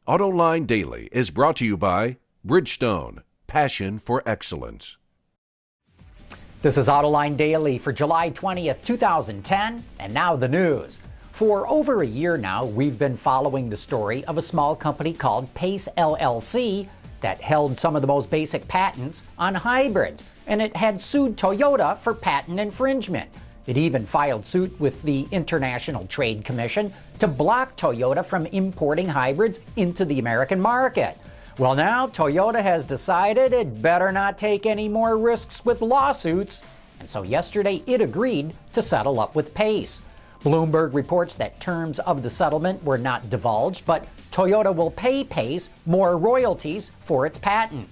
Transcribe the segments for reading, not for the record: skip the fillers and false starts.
Autoline Daily is brought to you by Bridgestone, passion for excellence. This is Autoline Daily for July 20th, 2010, and now the news. For over a year now, we've been following the story of a small company called Paice LLC that held some of the most basic patents on hybrids, and it had sued Toyota for patent infringement. It even filed suit with the International Trade Commission to block Toyota from importing hybrids into the American market. Well, now Toyota has decided it better not take any more risks with lawsuits, and so yesterday it agreed to settle up with Paice. Bloomberg reports that terms of the settlement were not divulged, but Toyota will pay Paice more royalties for its patent.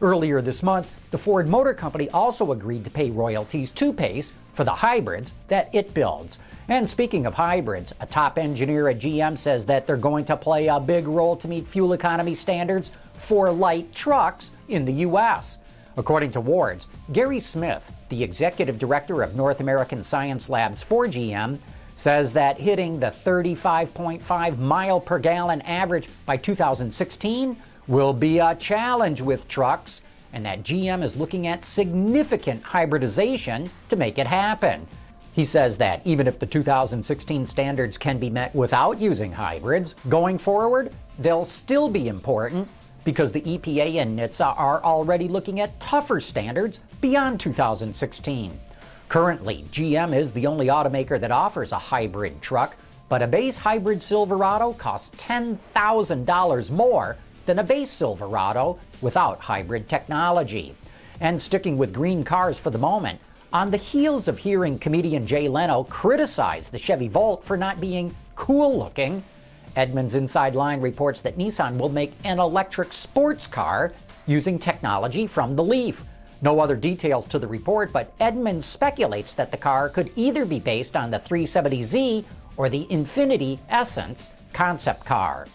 Earlier this month, the Ford Motor Company also agreed to pay royalties to Paice for the hybrids that it builds. And speaking of hybrids, a top engineer at GM says that they're going to play a big role to meet fuel economy standards for light trucks in the U.S. According to Wards, Gary Smith, the executive director of North American Science Labs for GM, says that hitting the 35.5 mile per gallon average by 2016 will be a challenge with trucks, and that GM is looking at significant hybridization to make it happen. He says that even if the 2016 standards can be met without using hybrids, going forward, they'll still be important because the EPA and NHTSA are already looking at tougher standards beyond 2016. Currently, GM is the only automaker that offers a hybrid truck, but a base hybrid Silverado costs $10,000 more than a base Silverado without hybrid technology. And sticking with green cars for the moment, on the heels of hearing comedian Jay Leno criticize the Chevy Volt for not being cool looking, Edmunds Inside Line reports that Nissan will make an electric sports car using technology from the Leaf. No other details to the report, but Edmunds speculates that the car could either be based on the 370Z or the Infiniti Essence concept car.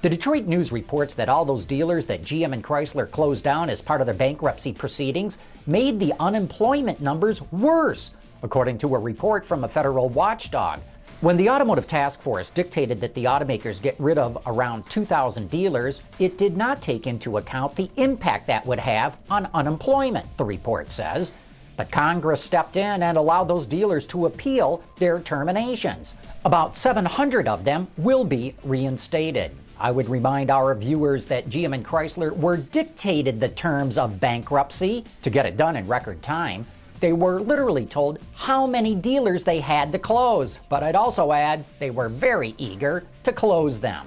The Detroit News reports that all those dealers that GM and Chrysler closed down as part of their bankruptcy proceedings made the unemployment numbers worse, according to a report from a federal watchdog. When the Automotive Task Force dictated that the automakers get rid of around 2,000 dealers, it did not take into account the impact that would have on unemployment, the report says. But Congress stepped in and allowed those dealers to appeal their terminations. About 700 of them will be reinstated. I would remind our viewers that GM and Chrysler were dictated the terms of bankruptcy to get it done in record time. They were literally told how many dealers they had to close, but I'd also add they were very eager to close them.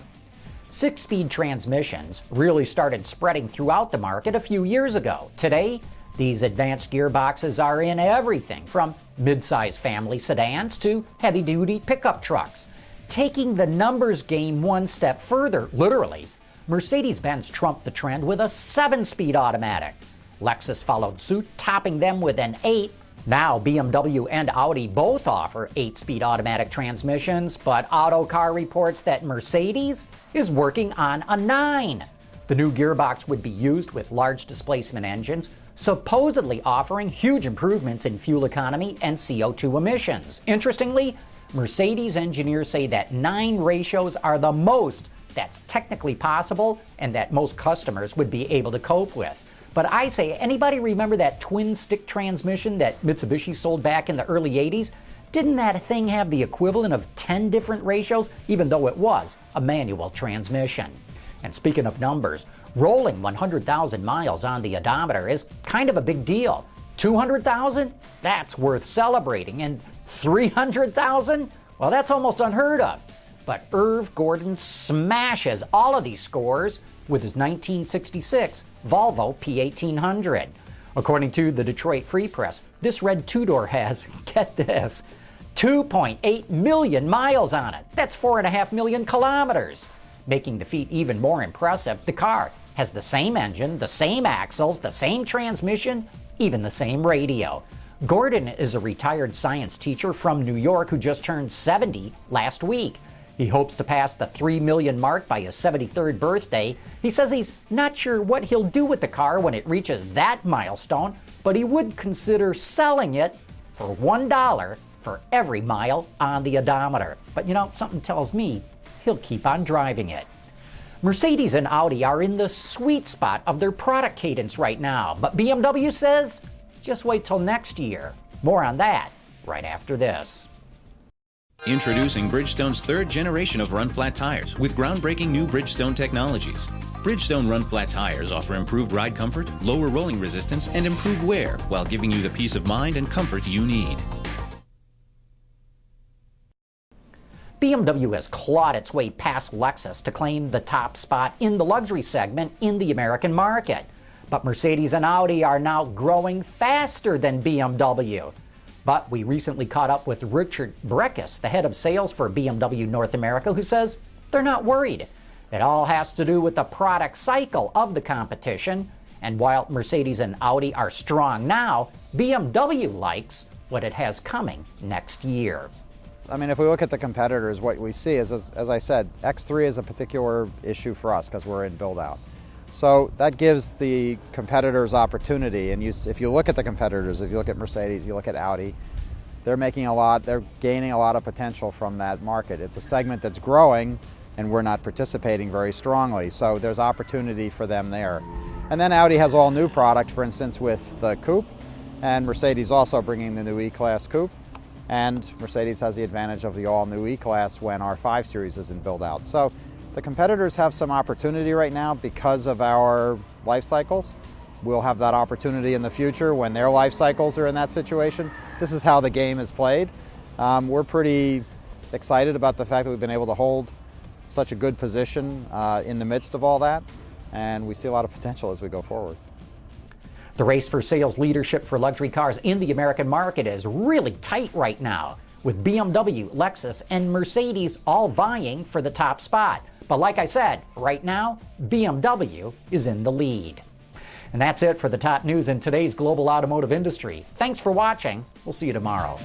6-speed transmissions really started spreading throughout the market a few years ago. Today, these advanced gearboxes are in everything from mid-size family sedans to heavy-duty pickup trucks. Taking the numbers game one step further, literally, Mercedes-Benz trumped the trend with a 7-speed automatic. Lexus followed suit, topping them with an 8. Now BMW and Audi both offer 8-speed automatic transmissions, but Autocar reports that Mercedes is working on a 9. The new gearbox would be used with large displacement engines, supposedly offering huge improvements in fuel economy and CO2 emissions. Interestingly, Mercedes engineers say that 9 ratios are the most that's technically possible and that most customers would be able to cope with. But I say, anybody remember that twin-stick transmission that Mitsubishi sold back in the early 80s? Didn't that thing have the equivalent of 10 different ratios, even though it was a manual transmission? And speaking of numbers, rolling 100,000 miles on the odometer is kind of a big deal. 200,000? That's worth celebrating. And 300,000? Well, that's almost unheard of. But Irv Gordon smashes all of these scores with his 1966 Volvo P1800. According to the Detroit Free Press, this red two-door has, get this, 2.8 million miles on it. That's 4.5 million kilometers. Making the feat even more impressive, the car has the same engine, the same axles, the same transmission, even the same radio. Gordon is a retired science teacher from New York who just turned 70 last week. He hopes to pass the 3 million mark by his 73rd birthday. He says he's not sure what he'll do with the car when it reaches that milestone, but he would consider selling it for $1 for every mile on the odometer. But you know, something tells me he'll keep on driving it. Mercedes and Audi are in the sweet spot of their product cadence right now, but BMW says just wait till next year. More on that right after this. Introducing Bridgestone's third generation of run-flat tires with groundbreaking new Bridgestone technologies. Bridgestone run-flat tires offer improved ride comfort, lower rolling resistance, and improved wear while giving you the peace of mind and comfort you need. BMW has clawed its way past Lexus to claim the top spot in the luxury segment in the American market. But Mercedes and Audi are now growing faster than BMW. But we recently caught up with Richard Breckus, the head of sales for BMW North America, who says they're not worried. It all has to do with the product cycle of the competition. And while Mercedes and Audi are strong now, BMW likes what it has coming next year. I mean, if we look at the competitors, what we see is, as I said, X3 is a particular issue for us because we're in build-out. So that gives the competitors opportunity, and if you look at the competitors, if you look at Mercedes, you look at Audi, they're gaining a lot of potential from that market. It's a segment that's growing, and we're not participating very strongly, so there's opportunity for them there. And then Audi has all new product, for instance, with the Coupe, and Mercedes also bringing the new E-Class Coupe. And Mercedes has the advantage of the all-new E-Class when our 5 Series is in build-out. So the competitors have some opportunity right now because of our life cycles. We'll have that opportunity in the future when their life cycles are in that situation. This is how the game is played. We're pretty excited about the fact that we've been able to hold such a good position in the midst of all that, and we see a lot of potential as we go forward. The race for sales leadership for luxury cars in the American market is really tight right now, with BMW, Lexus, and Mercedes all vying for the top spot. But like I said, right now, BMW is in the lead. And that's it for the top news in today's global automotive industry. Thanks for watching. We'll see you tomorrow.